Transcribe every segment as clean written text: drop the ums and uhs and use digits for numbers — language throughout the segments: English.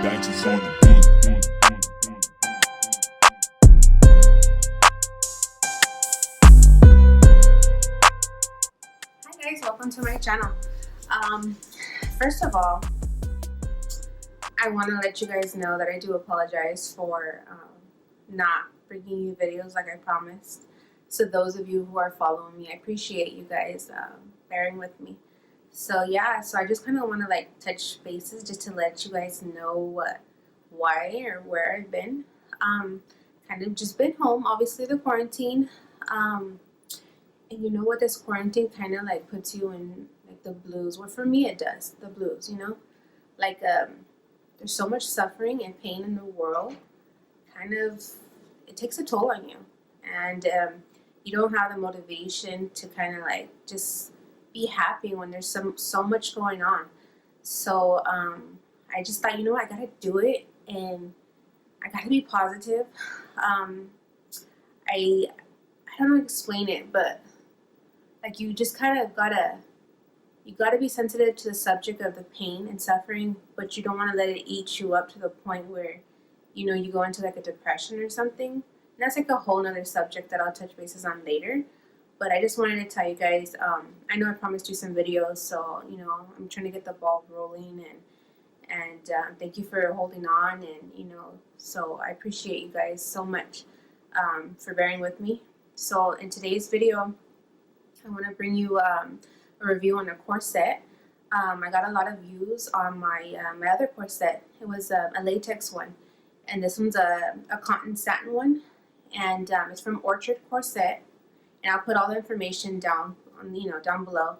Gangsters on the beat. Hi guys, welcome to my channel. First of all, I want to let you guys know that I do apologize for not bringing you videos like I promised. So those of you who are following me, I appreciate you guys bearing with me. So yeah, so I just kind of want to like touch bases just to let you guys know why or where I've been. Kind of just been home, obviously the quarantine. And you know what, this quarantine kind of like puts you in like the blues. Well, for me it does, the blues, you know? Like there's so much suffering and pain in the world. Kind of, it takes a toll on you. And you don't have the motivation to kind of like just be happy when there's so much going on. So I just thought, you know what, I gotta do it and I gotta be positive. I don't know how to explain it, but like you just kind of gotta be sensitive to the subject of the pain and suffering, but you don't want to let it eat you up to the point where, you know, you go into like a depression or something. And that's like a whole nother subject that I'll touch bases on later. But I just wanted to tell you guys, I know I promised you some videos, so, you know, I'm trying to get the ball rolling, and thank you for holding on, and, you know, so I appreciate you guys so much for bearing with me. So in today's video, I want to bring you a review on a corset. I got a lot of views on my other corset. It was a latex one, and this one's a cotton satin one, and it's from Orchard Corset. And I'll put all the information down on, you know, down below.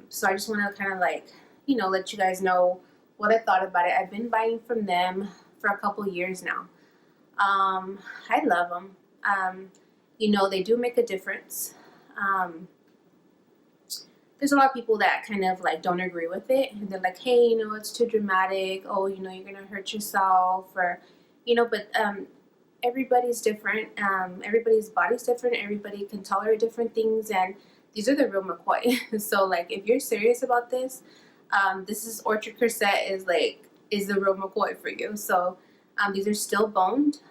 So I just want to kind of like, you know, let you guys know what I thought about it. I've been buying from them for a couple years now. I love them. You know, they do make a difference. There's a lot of people that kind of like don't agree with it, and they're like, hey, you know, it's too dramatic, oh, you know, you're gonna hurt yourself, or, you know, but everybody's different, everybody's body's different, everybody can tolerate different things, and these are the real McCoy. So like, if you're serious about this, this is Orchard Corset is the real McCoy for you. So these are still boned,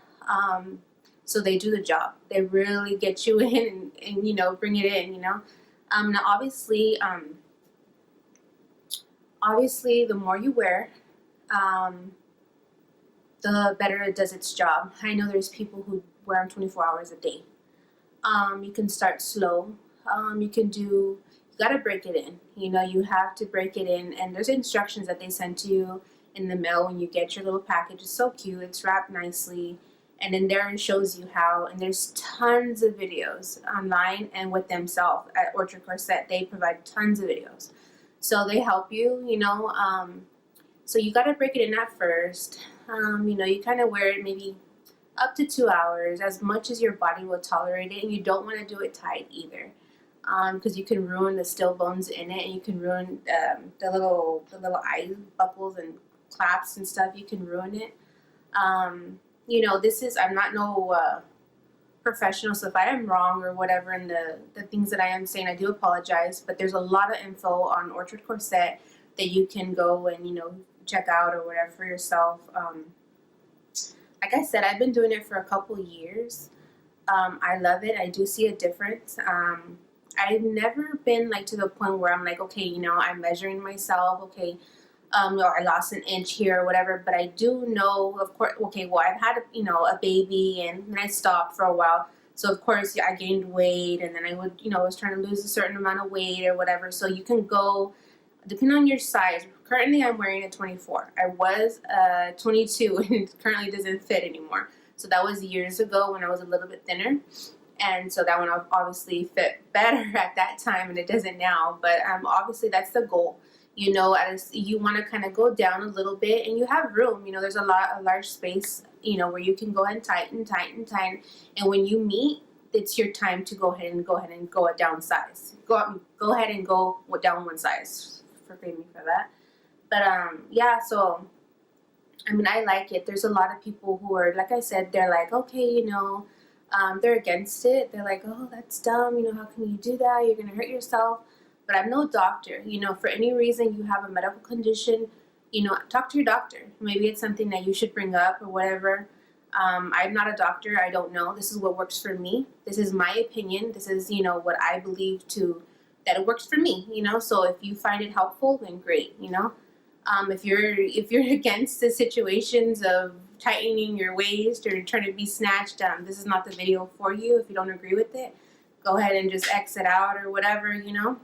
so they do the job. They really get you in and you know, bring it in, you know. Now obviously the more you wear, the better it does its job. I know there's people who wear them 24 hours a day. You can start slow. You gotta break it in. You know, you have to break it in, and there's instructions that they send to you in the mail when you get your little package. It's so cute. It's wrapped nicely. And in there it shows you how, and there's tons of videos online, and with themselves at Orchard Corset, they provide tons of videos. So they help you, you know. So you got to break it in at first. You know, you kind of wear it maybe up to 2 hours, as much as your body will tolerate it, and you don't want to do it tight either, because you can ruin the still bones in it, and you can ruin the little eye buckles and claps and stuff. You can ruin it. You know, I'm not no professional, so if I am wrong or whatever in the things that I am saying, I do apologize, but there's a lot of info on Orchard Corset that you can go and, you know, check out or whatever for yourself. Like I said, I've been doing it for a couple years. I love it. I do see a difference. I've never been like to the point where I'm like, okay, you know, I'm measuring myself, okay, or I lost an inch here or whatever, but I do know, of course, okay, well, I've had, you know, a baby, and then I stopped for a while. So, of course, I gained weight, and then I would, you know, I was trying to lose a certain amount of weight or whatever. So you can go, depending on your size. Currently, I'm wearing a 24. I was 22, and it currently doesn't fit anymore. So that was years ago when I was a little bit thinner. And so that one obviously fit better at that time, and it doesn't now. But obviously, that's the goal. You know, you want to kind of go down a little bit, and you have room. You know, there's a large space, you know, where you can go ahead and tighten. And when you meet, it's your time to go ahead and go a down size. Go ahead and go down one size. Forgive me for that. But yeah, so I mean, I like it. There's a lot of people who are, like I said, they're like, okay, you know, they're against it. They're like, oh, that's dumb. You know, how can you do that? You're gonna hurt yourself. But I'm no doctor. You know, for any reason you have a medical condition, you know, talk to your doctor. Maybe it's something that you should bring up or whatever. I'm not a doctor. I don't know. This is what works for me. This is my opinion. This is, you know, what I believe that it works for me, you know. So if you find it helpful, then great, you know. If you're against the situations of tightening your waist or trying to be snatched, this is not the video for you. If you don't agree with it, go ahead and just exit out or whatever, you know.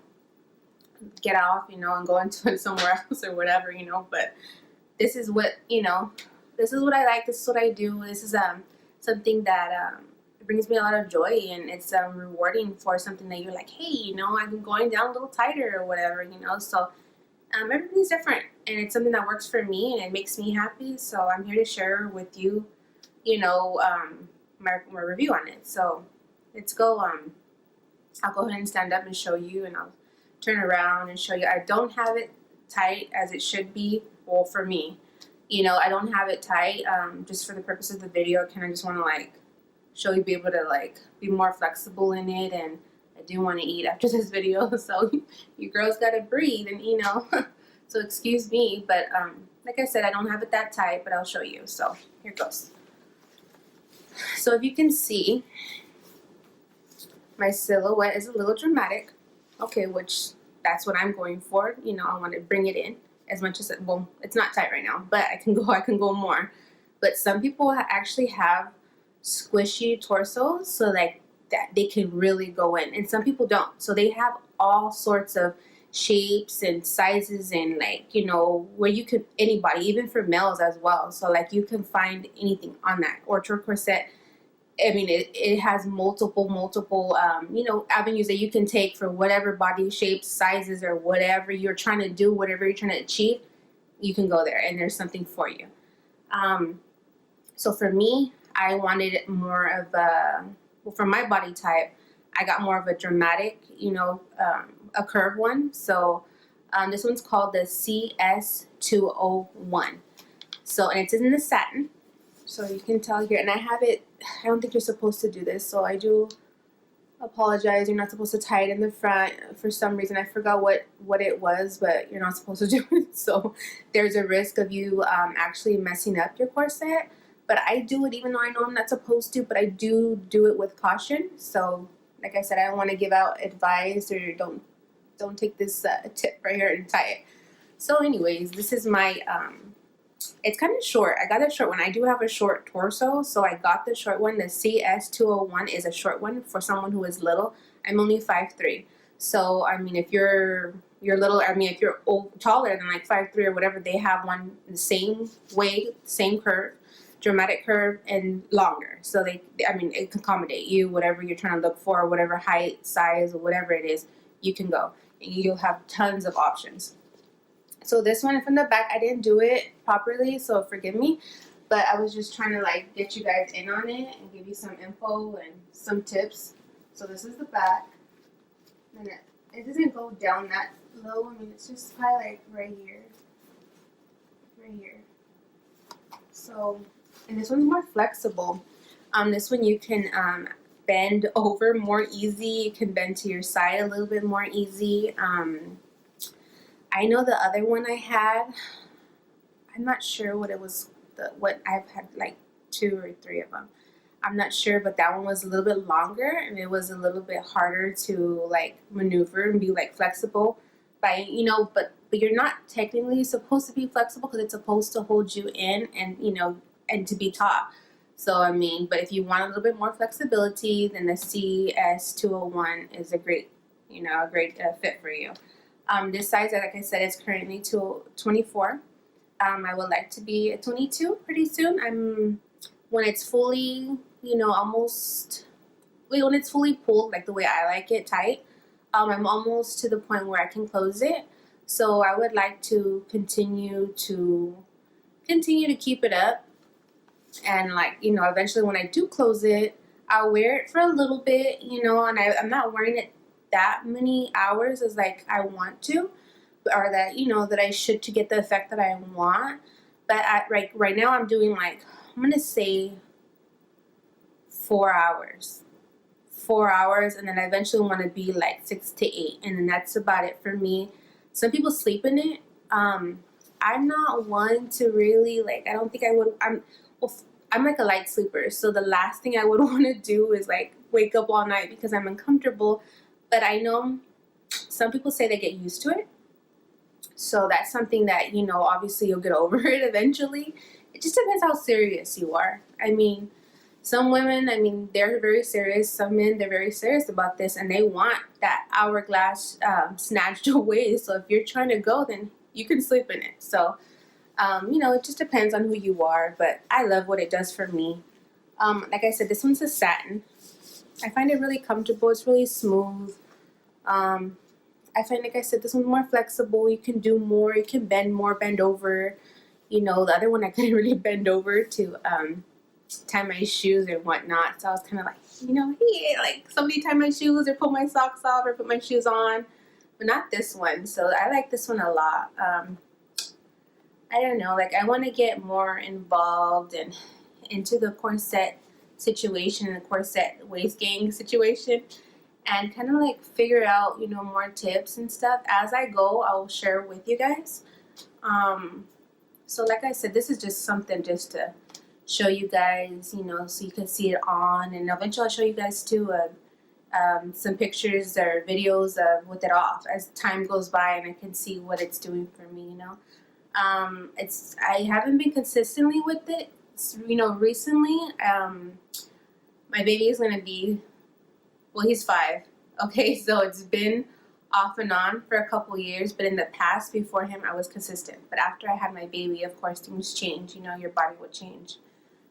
Get off, you know, and go into it somewhere else or whatever, you know. But this is what, you know, this is what I like. This is what I do. This is something that it brings me a lot of joy, and it's rewarding for something that you're like, hey, you know, I'm going down a little tighter or whatever, you know. So everybody's different, and it's something that works for me and it makes me happy. So I'm here to share with you, you know, my review on it. So let's go. I'll go ahead and stand up and show you, and I'll turn around and show you. I don't have it tight as it should be. Well, for me, you know, I don't have it tight just for the purpose of the video. I kind of just want to like show you, be able to like be more flexible in it, and I do want to eat after this video, so you girls gotta breathe, and you know, so excuse me, but like I said, I don't have it that tight, but I'll show you. So here goes. So if you can see, my silhouette is a little dramatic, okay, which that's what I'm going for. You know, I want to bring it in as much as well, it's not tight right now, but I can go more. But some people actually have squishy torsos, so like that they can really go in, and some people don't. So they have all sorts of shapes and sizes, and like, you know, where you could, anybody, even for males as well. So like you can find anything on that Orchard Corset. I mean, it has multiple, you know, avenues that you can take for whatever body shapes, sizes, or whatever you're trying to do, whatever you're trying to achieve, you can go there, and there's something for you. So for me, I wanted more of a, well, for my body type, I got more of a dramatic, you know, a curve one. So this one's called the CS201. So, and it's in the satin. So you can tell here, and I have it, I don't think you're supposed to do this, so I do apologize. You're not supposed to tie it in the front. For some reason, I forgot what it was, but you're not supposed to do it. So there's a risk of you actually messing up your corset. But I do it even though I know I'm not supposed to, but I do it with caution. So like I said, I don't want to give out advice, or don't take this tip right here and tie it. So anyways, this is my it's kind of short. I got a short one. I do have a short torso, so I got the short one. The CS201 is a short one for someone who is little. I'm only 5'3". So, I mean, if you're little, I mean, if you're taller than like 5'3" or whatever, they have one the same weight, same curve, dramatic curve, and longer. So I mean, it can accommodate you, whatever you're trying to look for, whatever height, size, or whatever it is, you can go. And you'll have tons of options. So this one from the back, I didn't do it properly, so forgive me. But I was just trying to like get you guys in on it and give you some info and some tips. So this is the back. And it doesn't go down that low. I mean, it's just probably like right here. Right here. So, and this one's more flexible. This one you can bend over more easy. You can bend to your side a little bit more easy. I know the other one I had, I'm not sure what it was, what I've had like 2 or 3 of them. I'm not sure, but that one was a little bit longer, and it was a little bit harder to like maneuver and be like flexible by, you know, but you're not technically supposed to be flexible because it's supposed to hold you in, and, you know, and to be taut. So, I mean, but if you want a little bit more flexibility, then the CS201 is a great, you know, a great fit for you. This size, like I said, is currently 24. I would like to be a 22 pretty soon. When it's fully, you know, when it's fully pulled, like the way I like it, tight, I'm almost to the point where I can close it. So I would like to continue to keep it up. And like, you know, eventually when I do close it, I'll wear it for a little bit, you know, and I'm not wearing it that many hours as like I want to, or that, you know, that I should, to get the effect that I want. But right now I'm doing like, I'm gonna say 4 hours, and then I eventually want to be like 6 to 8, and then that's about it for me. Some people sleep in it. I'm not one to really, like, I don't think I would, I'm like a light sleeper, so the last thing I would want to do is like wake up all night because I'm uncomfortable. But I know some people say they get used to it, so that's something that, you know, obviously you'll get over it eventually. It just depends how serious you are. I mean, some women, I mean, they're very serious. Some men, they're very serious about this, and they want that hourglass snatched away. So if you're trying to go, then you can sleep in it. So, you know, it just depends on who you are. But I love what it does for me. Like I said, this one's a satin. I find it really comfortable. It's really smooth. I find, like I said, this one's more flexible. You can do more. You can bend more, bend over. You know, the other one I couldn't really bend over to tie my shoes and whatnot. So I was kind of like, you know, hey, like somebody tie my shoes or pull my socks off or put my shoes on. But not this one. So I like this one a lot. I don't know. Like, I want to get more involved and into the corset situation, the corset waist gang situation, and kind of like figure out, you know, more tips and stuff. As I go, I will share with you guys. So like I said, this is just something just to show you guys, you know, so you can see it on, and eventually I'll show you guys too some pictures or videos with it off as time goes by, and I can see what it's doing for me, you know. I haven't been consistently with it, you know, recently. My baby is gonna be, well, he's 5. Okay, so it's been off and on for a couple years, but in the past before him, I was consistent. But after I had my baby, of course, things change. You know, your body will change.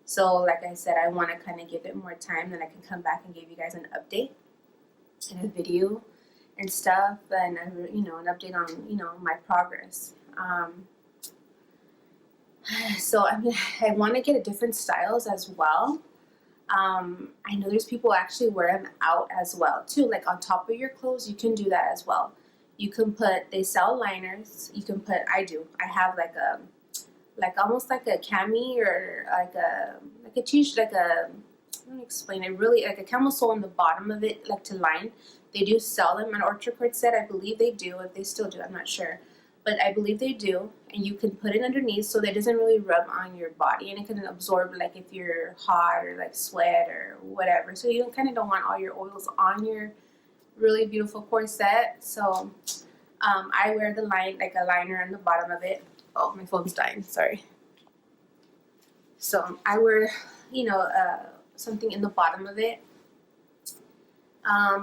So, like I said, I want to kind of give it more time, then I can come back and give you guys an update in a video and stuff, and you know, an update on, you know, my progress. So I mean, I want to get a different styles as well. I know there's people actually wear them out as well too. Like on top of your clothes, you can do that as well. You can put, they sell liners. You can put, I have like almost like a cami or like a t-shirt, like a, let me explain it, really like a camel sole on the bottom of it, like to line. They do sell them at Orchard Corset. I believe they do. If they still do, I'm not sure. But I believe they do, and you can put it underneath so that it doesn't really rub on your body, and it can absorb, like if you're hot or like sweat or whatever. So you kind of don't want all your oils on your really beautiful corset. So I wear the line, like a liner on the bottom of it. Oh, my phone's dying. Sorry. So I wear, you know, something in the bottom of it. I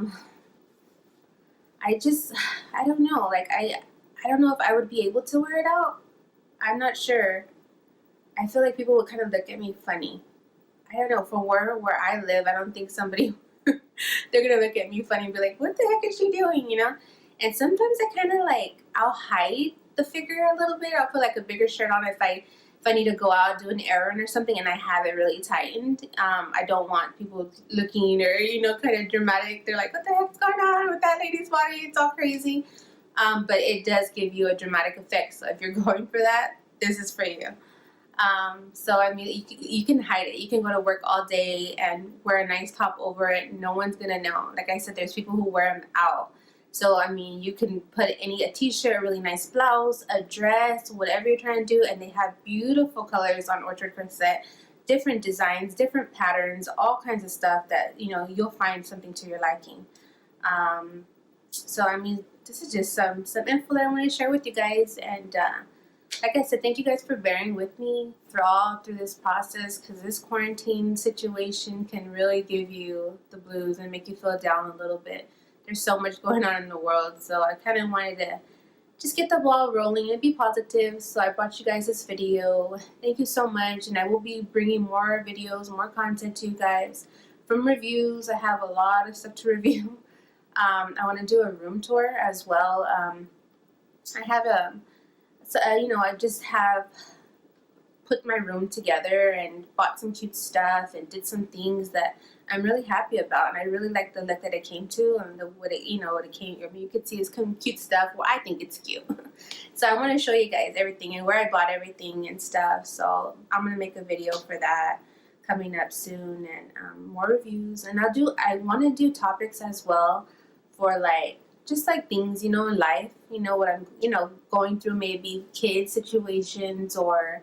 don't know. Like I don't know if I would be able to wear it out. I'm not sure. I feel like people would kind of look at me funny. I don't know. From where I live, I don't think somebody, they're going to look at me funny and be like, what the heck is she doing, you know? And sometimes I kind of like, I'll hide the figure a little bit. I'll put like a bigger shirt on if I need to go out, do an errand or something, and I have it really tightened. I don't want people looking or, you know, kind of dramatic. They're like, what the heck's going on with that lady's body? It's all crazy. But it does give you a dramatic effect. So if you're going for that, this is for you. So I mean, you can hide it. You can go to work all day and wear a nice top over it. No one's gonna know. Like I said, there's people who wear them out. So I mean, you can put a t-shirt, a really nice blouse, a dress, whatever you're trying to do, and they have beautiful colors on Orchard Corset, different designs, different patterns, all kinds of stuff that, you know, you'll find something to your liking. So I mean, this is just some info that I want to share with you guys, and like I said, thank you guys for bearing with me through this process, because this quarantine situation can really give you the blues and make you feel down a little bit. There's so much going on in the world, so I kind of wanted to just get the ball rolling and be positive. So I brought you guys this video. Thank you so much, and I will be bringing more videos, more content to you guys. From reviews, I have a lot of stuff to review. I want to do a room tour as well. I have you know, I just have put my room together and bought some cute stuff and did some things that I'm really happy about, and I really like the look that it came to, and what it came. I mean, you could see it's some cute stuff. Well, I think it's cute. So I want to show you guys everything and where I bought everything and stuff. So I'm gonna make a video for that coming up soon, and more reviews. And I want to do topics as well for like just like things, you know, in life, you know, what I'm, you know, going through, maybe kid situations or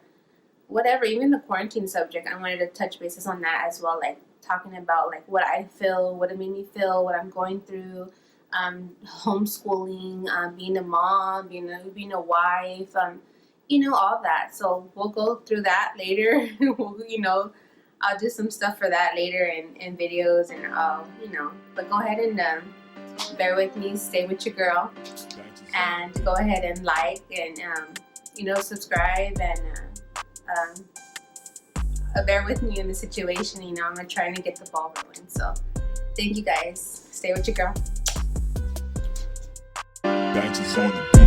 whatever, even the quarantine subject. I wanted to touch bases on that as well, like talking about like what I feel, what it made me feel, what I'm going through, homeschooling, being a mom, being a wife, you know, all that. So we'll go through that later. You know, I'll do some stuff for that later in videos, and you know, but go ahead and bear with me, stay with your girl, and go ahead and like and you know, subscribe, and bear with me in the situation. You know, I'm trying to get the ball rolling. So thank you guys. Stay with your girl. Banks is on the beat.